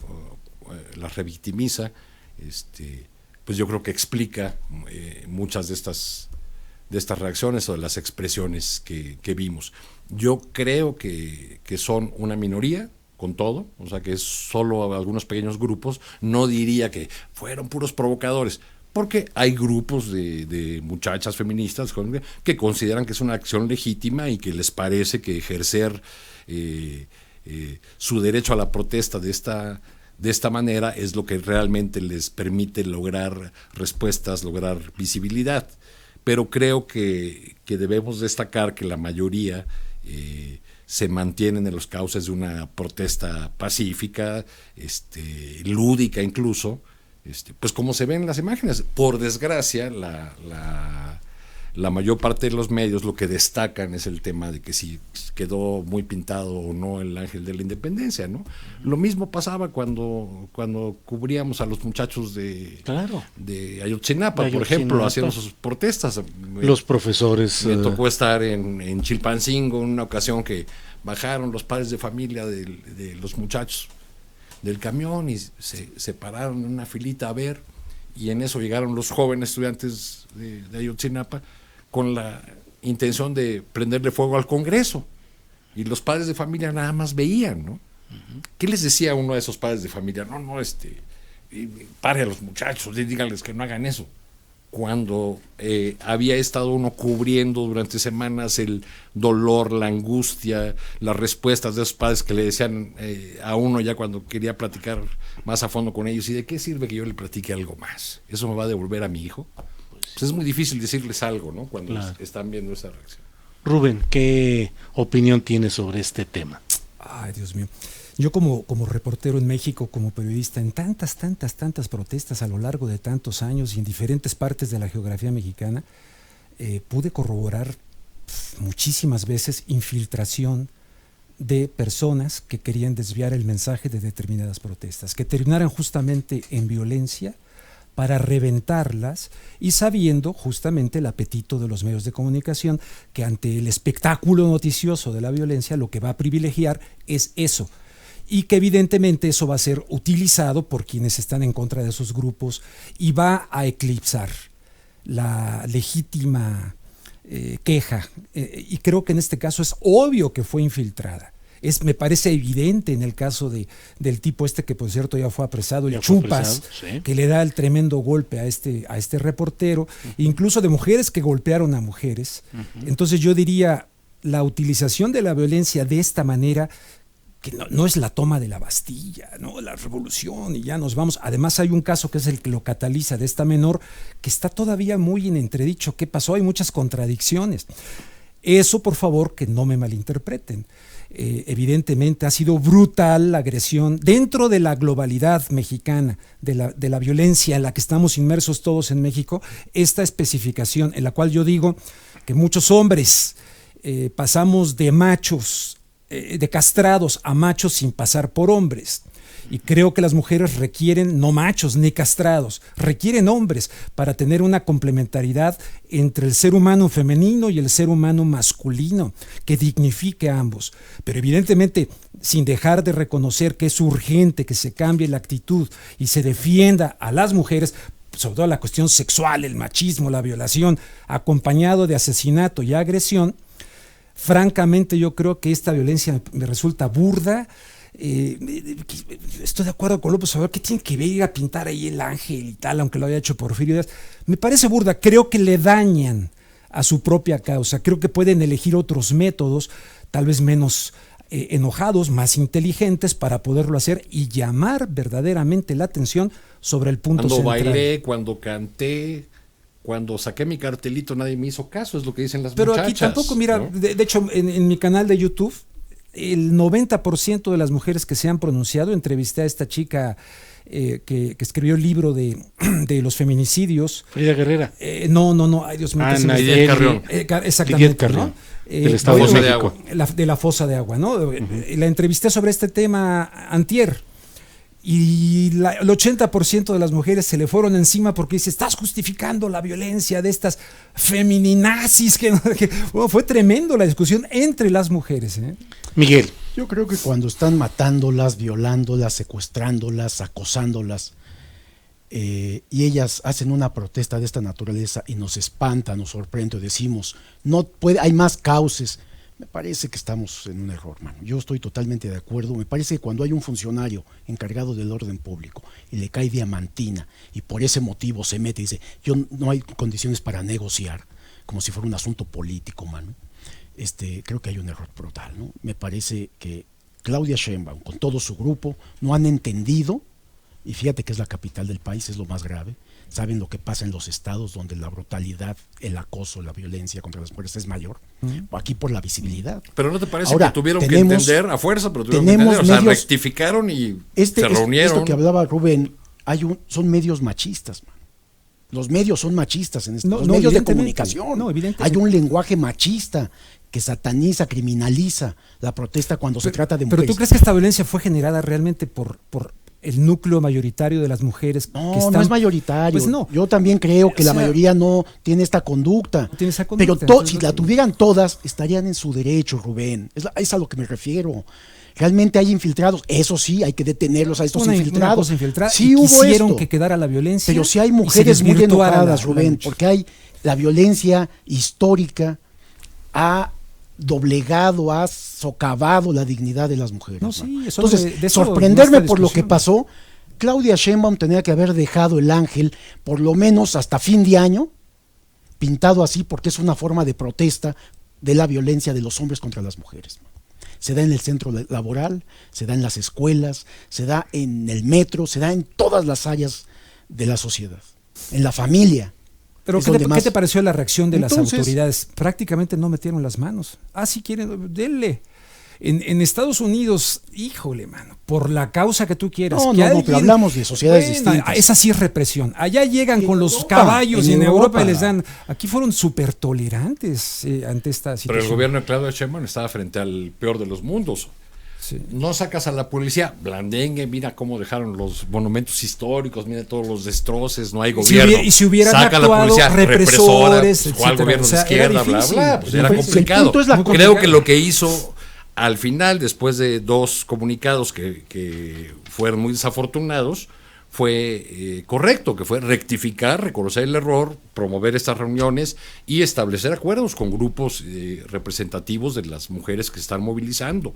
las revictimiza. Pues yo creo que explica muchas de estas reacciones o de las expresiones que vimos. Yo creo que son una minoría, con todo, o sea que es solo algunos pequeños grupos. No diría que fueron puros provocadores, porque hay grupos de muchachas feministas que consideran que es una acción legítima y que les parece que ejercer su derecho a la protesta de esta manera es lo que realmente les permite lograr respuestas, lograr visibilidad. Pero creo que debemos destacar que la mayoría se mantienen en los cauces de una protesta pacífica, lúdica incluso, pues como se ven en las imágenes. Por desgracia, la mayor parte de los medios lo que destacan es el tema de que si quedó muy pintado o no el Ángel de la Independencia, ¿no? Lo mismo pasaba cuando cubríamos a los muchachos de Ayotzinapa, por ejemplo, haciendo sus protestas. Los profesores. Me tocó estar en Chilpancingo en una ocasión que bajaron los padres de familia de los muchachos del camión y se pararon en una filita a ver, y en eso llegaron los jóvenes estudiantes de Ayotzinapa con la intención de prenderle fuego al Congreso, y los padres de familia nada más veían, ¿no? Uh-huh. ¿Qué les decía uno de esos padres de familia? No, pare a los muchachos, díganles que no hagan eso. Cuando había estado uno cubriendo durante semanas el dolor, la angustia, las respuestas de esos padres que le decían a uno ya cuando quería platicar más a fondo con ellos: ¿y de qué sirve que yo le platique algo más? ¿Eso me va a devolver a mi hijo? Pues es muy difícil decirles algo, ¿no? Cuando están viendo esa reacción. Rubén, ¿qué opinión tienes sobre este tema? Ay, Dios mío. Yo como reportero en México, como periodista, en tantas protestas a lo largo de tantos años y en diferentes partes de la geografía mexicana, pude corroborar muchísimas veces infiltración de personas que querían desviar el mensaje de determinadas protestas, que terminaran justamente en violencia para reventarlas, y sabiendo justamente el apetito de los medios de comunicación, que ante el espectáculo noticioso de la violencia lo que va a privilegiar es eso, y que evidentemente eso va a ser utilizado por quienes están en contra de esos grupos y va a eclipsar la legítima queja, y creo que en este caso es obvio que fue infiltrada. Me parece evidente en el caso del tipo que por cierto ya fue apresado, el Chupas, sí, que le da el tremendo golpe a este reportero, incluso de mujeres que golpearon a mujeres. Entonces yo diría, la utilización de la violencia de esta manera, que no es la toma de la Bastilla, no la revolución y ya nos vamos. Además hay un caso que es el que lo cataliza, de esta menor, que está todavía muy en entredicho. ¿Qué pasó? Hay muchas contradicciones. Eso, por favor, que no me malinterpreten. evidentemente ha sido brutal la agresión dentro de la globalidad mexicana, de la violencia en la que estamos inmersos todos en México, esta especificación en la cual yo digo que muchos hombres pasamos de machos, de castrados a machos sin pasar por hombres. Y creo que las mujeres requieren no machos ni castrados, requieren hombres para tener una complementariedad entre el ser humano femenino y el ser humano masculino, que dignifique a ambos. Pero evidentemente, sin dejar de reconocer que es urgente que se cambie la actitud y se defienda a las mujeres, sobre todo la cuestión sexual, el machismo, la violación, acompañado de asesinato y agresión, francamente yo creo que esta violencia me resulta burda. Estoy de acuerdo con López Obrador, ¿qué tiene que ver ir a pintar ahí el ángel y tal, aunque lo haya hecho Porfirio Díaz? Me parece burda, creo que le dañan a su propia causa, creo que pueden elegir otros métodos, tal vez menos enojados, más inteligentes para poderlo hacer y llamar verdaderamente la atención sobre el punto cuando central. Cuando bailé, cuando canté, cuando saqué mi cartelito nadie me hizo caso, es lo que dicen las Pero muchachas. Pero aquí tampoco, mira, ¿no? de hecho en mi canal de YouTube, el 90% de las mujeres que se han pronunciado, entrevisté a esta chica que escribió el libro de los feminicidios. Frida Guerrera. No, ay Dios mío. Lidia Carrión. Exactamente, Carrión, ¿no? del Estado de México. de agua. De la fosa de agua, ¿no? La entrevisté sobre este tema antier. Y el 80% de las mujeres se le fueron encima porque dice, estás justificando la violencia de estas femininazis. Bueno, fue tremendo la discusión entre las mujeres. Miguel. Yo creo que cuando están matándolas, violándolas, secuestrándolas, acosándolas, y ellas hacen una protesta de esta naturaleza y nos espanta, nos sorprende, decimos, no puede, hay más cauces. Me parece que estamos en un error, mano. Yo estoy totalmente de acuerdo. Me parece que cuando hay un funcionario encargado del orden público y le cae diamantina y por ese motivo se mete y dice, no hay condiciones para negociar, como si fuera un asunto político, mano. Creo que hay un error brutal, ¿no? Me parece que Claudia Sheinbaum, con todo su grupo, no han entendido, y fíjate que es la capital del país, es lo más grave. Saben lo que pasa en los estados donde la brutalidad, el acoso, la violencia contra las mujeres es mayor. Aquí por la visibilidad. Pero ¿no te parece Ahora, que tuvieron que entender a fuerza? Pero tuvieron que tenemos entender, o sea, medios, rectificaron y se reunieron. Esto que hablaba Rubén, son medios machistas, man. Los medios son machistas en los medios de comunicación. Hay un lenguaje machista que sataniza, criminaliza la protesta cuando se trata de mujeres. ¿Pero tú crees que esta violencia fue generada realmente por el núcleo mayoritario de las mujeres? No es mayoritario. Pues no. Yo también creo que la mayoría no tiene esta conducta. No tiene esa conducta. Pero si la tuvieran todas, estarían en su derecho, Rubén. Es a lo que me refiero. Realmente hay infiltrados. Eso sí, hay que detenerlos a estos infiltrados. Una cosa infiltrada. Sí, y hubo quisieron esto. que quedara la violencia. Pero sí hay mujeres muy enojadas, Rubén, porque hay la violencia histórica ha doblegado, ha socavado la dignidad de las mujeres. No, sí, eso entonces, de eso sorprenderme por lo que pasó, Claudia Sheinbaum tenía que haber dejado el ángel por lo menos hasta fin de año pintado así, porque es una forma de protesta de la violencia de los hombres contra las mujeres. Se da en el centro laboral, se da en las escuelas, se da en el metro, se da en todas las áreas de la sociedad, en la familia. Pero ¿qué te pareció la reacción de las autoridades? Prácticamente no metieron las manos. Si quieren, denle. En Estados Unidos, híjole, mano, por la causa que tú quieras. Pero hablamos de sociedades distintas. Esa sí es represión. Allá llegan con los caballos y en Europa les dan. Aquí fueron súper tolerantes ante esta situación. Pero el gobierno de Claudia Sheinbaum estaba frente al peor de los mundos. Sí. No sacas a la policía, blandengue, mira cómo dejaron los monumentos históricos, mira todos los destroces, no hay gobierno. Y si hubieran saca actuado la policía represores, ¿cuál gobierno de izquierda? Bla, bla, pues era complicado. Creo que lo que hizo al final, después de dos comunicados que fueron muy desafortunados, fue correcto, que fue rectificar, reconocer el error, promover estas reuniones y establecer acuerdos con grupos representativos de las mujeres que se están movilizando.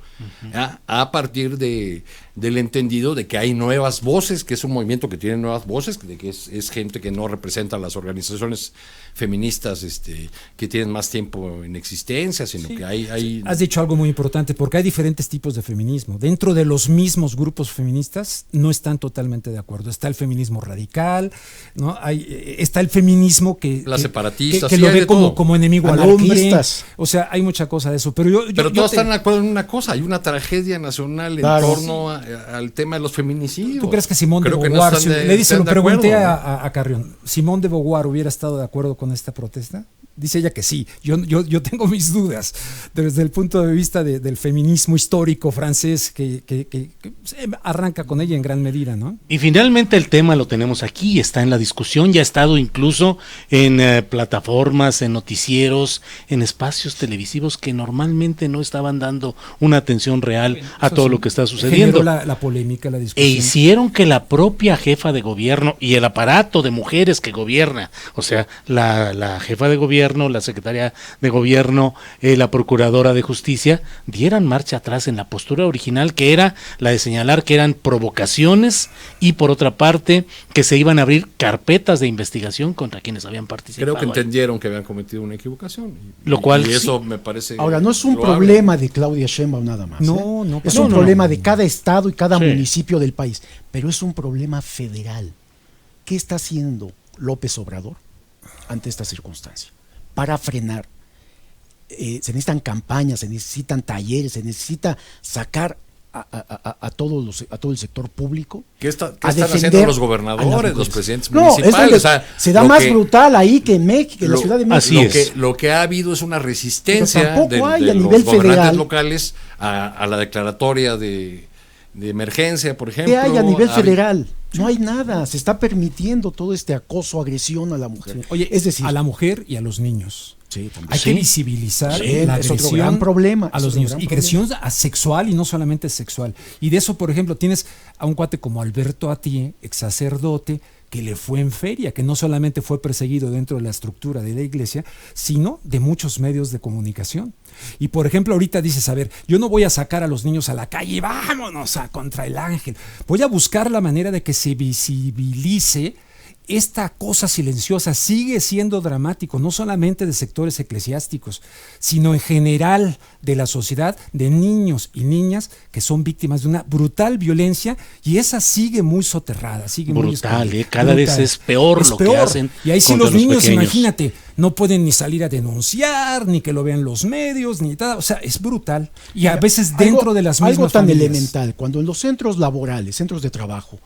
A partir de del entendido de que hay nuevas voces, que es un movimiento que tiene nuevas voces, de que es gente que no representa a las organizaciones feministas que tienen más tiempo en existencia, sino que hay... Has dicho algo muy importante, porque hay diferentes tipos de feminismo. Dentro de los mismos grupos feministas no están totalmente de acuerdo. Está el feminismo radical, ¿no? Está el feminismo que separatistas, que sí, lo ve como enemigo al hombre. O sea, hay mucha cosa de eso. Pero todos están de acuerdo en una cosa, hay una tragedia nacional en torno al tema de los feminicidios. ¿Tú crees que Simone de Beauvoir, lo pregunté a Carrión, Simone de Beauvoir hubiera estado de acuerdo con esta protesta? Dice ella que sí. Yo tengo mis dudas desde el punto de vista del feminismo histórico francés que arranca con ella en gran medida, ¿no? Y finalmente el tema lo tenemos aquí, está en la discusión, ya ha estado incluso en plataformas, en noticieros, en espacios televisivos que normalmente no estaban dando una atención real a todo lo que está sucediendo. Generó la polémica, la discusión. E hicieron que la propia jefa de gobierno y el aparato de mujeres que gobierna, o sea, la jefa de gobierno, la secretaria de gobierno, la procuradora de justicia, dieran marcha atrás en la postura original, que era la de señalar que eran provocaciones y por otra parte que se iban a abrir carpetas de investigación contra quienes habían participado. Creo que entendieron que habían cometido una equivocación. Lo cual y eso me parece... Ahora, no es un problema de Claudia Sheinbaum nada más. No, es un problema de cada estado y cada municipio del país, pero es un problema federal. ¿Qué está haciendo López Obrador ante esta circunstancia? Para frenar, se necesitan campañas, se necesitan talleres, se necesita sacar a todo el sector público. ¿Qué están haciendo los gobernadores, los presidentes municipales? No, o sea, se da más brutal ahí que en México, en la Ciudad de México. Así lo que ha habido es una resistencia de los gobernantes locales a la declaratoria de emergencia, por ejemplo. ¿Qué hay a nivel federal? No hay nada, se está permitiendo todo este acoso, agresión a la mujer. Sí. Oye, es decir, a la mujer y a los niños. Sí, hay que visibilizar la agresión, es otro gran problema, a los niños. Y agresión sexual y no solamente sexual. Y de eso, por ejemplo, tienes a un cuate como Alberto Atié, ex sacerdote, que le fue en feria, que no solamente fue perseguido dentro de la estructura de la iglesia, sino de muchos medios de comunicación. Y por ejemplo, ahorita dices, a ver, yo no voy a sacar a los niños a la calle, vámonos contra el ángel. Voy a buscar la manera de que se visibilice esta cosa silenciosa. Sigue siendo dramático, no solamente de sectores eclesiásticos, sino en general de la sociedad, de niños y niñas que son víctimas de una brutal violencia, y esa sigue muy soterrada, sigue brutal, muy cada vez es peor lo que hacen. Y ahí sí los niños, pequeños. Imagínate, no pueden ni salir a denunciar, ni que lo vean los medios, ni nada. O sea, es brutal. Y a veces dentro de las mismas algo tan familias. Elemental, cuando en los centros laborales, centros de trabajo,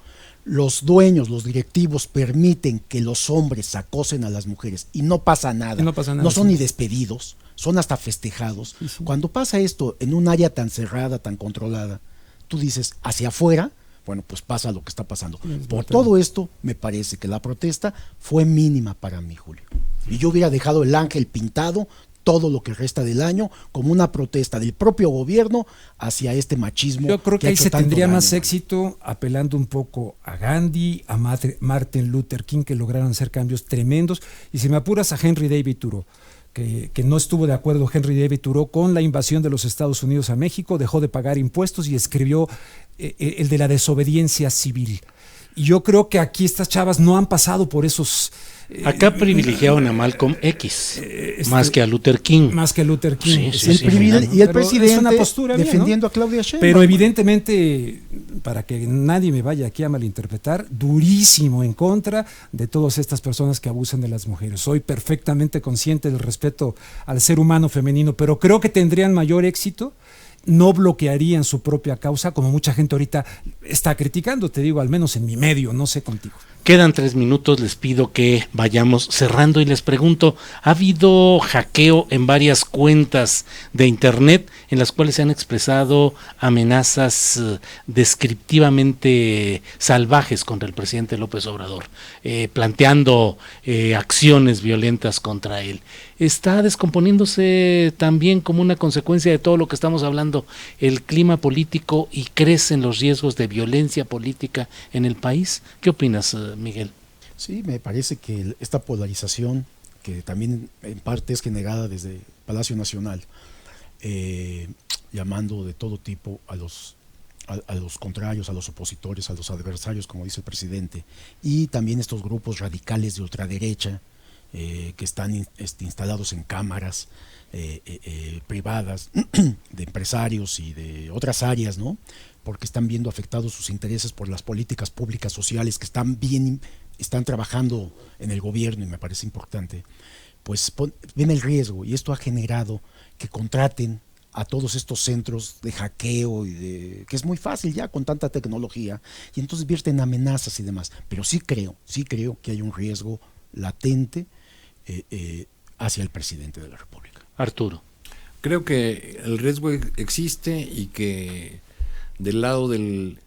los dueños, los directivos permiten que los hombres acosen a las mujeres y no pasa nada, no son ni despedidos, son hasta festejados. Sí. Cuando pasa esto en un área tan cerrada, tan controlada, tú dices, hacia afuera, bueno, pues pasa lo que está pasando. Por todo esto, me parece que la protesta fue mínima para mí, Julio. Y yo hubiera dejado el ángel pintado todo lo que resta del año como una protesta del propio gobierno hacia este machismo. Yo creo que ahí se tendría más éxito apelando un poco a Gandhi, a Martin Luther King, que lograron hacer cambios tremendos, y si me apuras a Henry David Thoreau, que no estuvo de acuerdo Henry David Thoreau con la invasión de los Estados Unidos a México, dejó de pagar impuestos y escribió el de la desobediencia civil. Y yo creo que aquí estas chavas no han pasado por esos... Acá privilegiaban a Malcolm X más que a Luther King. Más que a Luther King. Y el presidente defendiendo a Claudia Sheinbaum. Pero evidentemente, para que nadie me vaya aquí a malinterpretar, durísimo en contra de todas estas personas que abusan de las mujeres. Soy perfectamente consciente del respeto al ser humano femenino, pero creo que tendrían mayor éxito, no bloquearían su propia causa, como mucha gente ahorita está criticando, te digo, al menos en mi medio, no sé contigo. Quedan 3 minutos, les pido que vayamos cerrando y les pregunto, ¿ha habido hackeo en varias cuentas de internet en las cuales se han expresado amenazas descriptivamente salvajes contra el presidente López Obrador, planteando acciones violentas contra él? ¿Está descomponiéndose también como una consecuencia de todo lo que estamos hablando el clima político y crecen los riesgos de violencia política en el país? ¿Qué opinas, Miguel? Sí, me parece que esta polarización, que también en parte es generada desde Palacio Nacional, llamando de todo tipo a los a los contrarios, a los opositores, a los adversarios, como dice el presidente, y también estos grupos radicales de ultraderecha que están instalados en cámaras privadas de empresarios y de otras áreas, ¿no? Porque están viendo afectados sus intereses por las políticas públicas sociales que están trabajando en el gobierno, y me parece importante, pues ven el riesgo, y esto ha generado que contraten a todos estos centros de hackeo que es muy fácil ya con tanta tecnología, y entonces vierten amenazas y demás. Pero sí creo que hay un riesgo latente hacia el presidente de la República. Arturo. Creo que el riesgo existe y que del lado del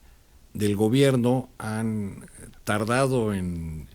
gobierno han tardado en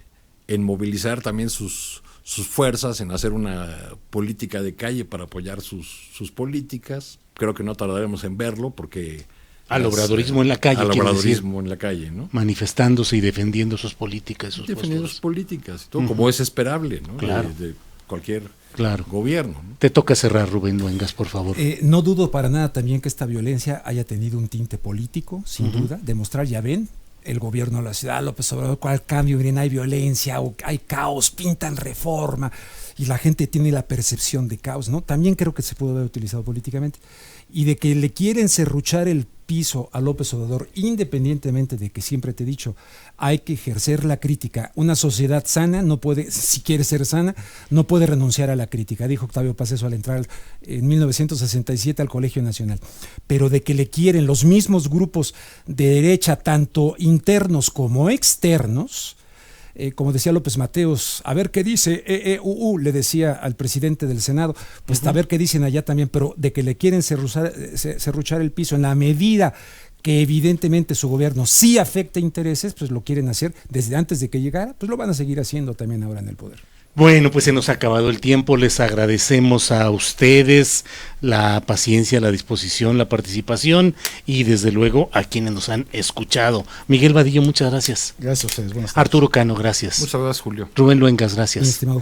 movilizar también sus fuerzas, en hacer una política de calle para apoyar sus políticas. Creo que no tardaremos en verlo porque... Al obradorismo en la calle. Al obradorismo en la calle, ¿no? Manifestándose y defendiendo sus políticas. Defendiendo sus políticas, todo, como es esperable, ¿no? Claro. De cualquier claro. gobierno, ¿no? Te toca cerrar, Rubén Luengas, por favor. No dudo para nada también que esta violencia haya tenido un tinte político, sin duda. Demostrar, ya ven, el gobierno de la ciudad, López Obrador, ¿cuál cambio? Miren, hay violencia, o hay caos, pintan reforma, y la gente tiene la percepción de caos, ¿no? También creo que se pudo haber utilizado políticamente. Y de que le quieren serruchar el piso a López Obrador, independientemente de que siempre te he dicho, hay que ejercer la crítica. Una sociedad sana no puede, si quiere ser sana, no puede renunciar a la crítica, dijo Octavio Paz eso al entrar en 1967 al Colegio Nacional. Pero de que le quieren los mismos grupos de derecha, tanto internos como externos, como decía López Mateos, a ver qué dice, le decía al presidente del Senado, pues a ver qué dicen allá también, pero de que le quieren serruchar el piso en la medida que evidentemente su gobierno sí afecta intereses, pues lo quieren hacer desde antes de que llegara, pues lo van a seguir haciendo también ahora en el poder. Bueno, pues se nos ha acabado el tiempo, les agradecemos a ustedes la paciencia, la disposición, la participación y desde luego a quienes nos han escuchado. Miguel Vadillo, muchas gracias. Gracias a ustedes, buenas tardes. Arturo Cano, gracias. Muchas gracias, Julio. Rubén Luengas, gracias. Estimado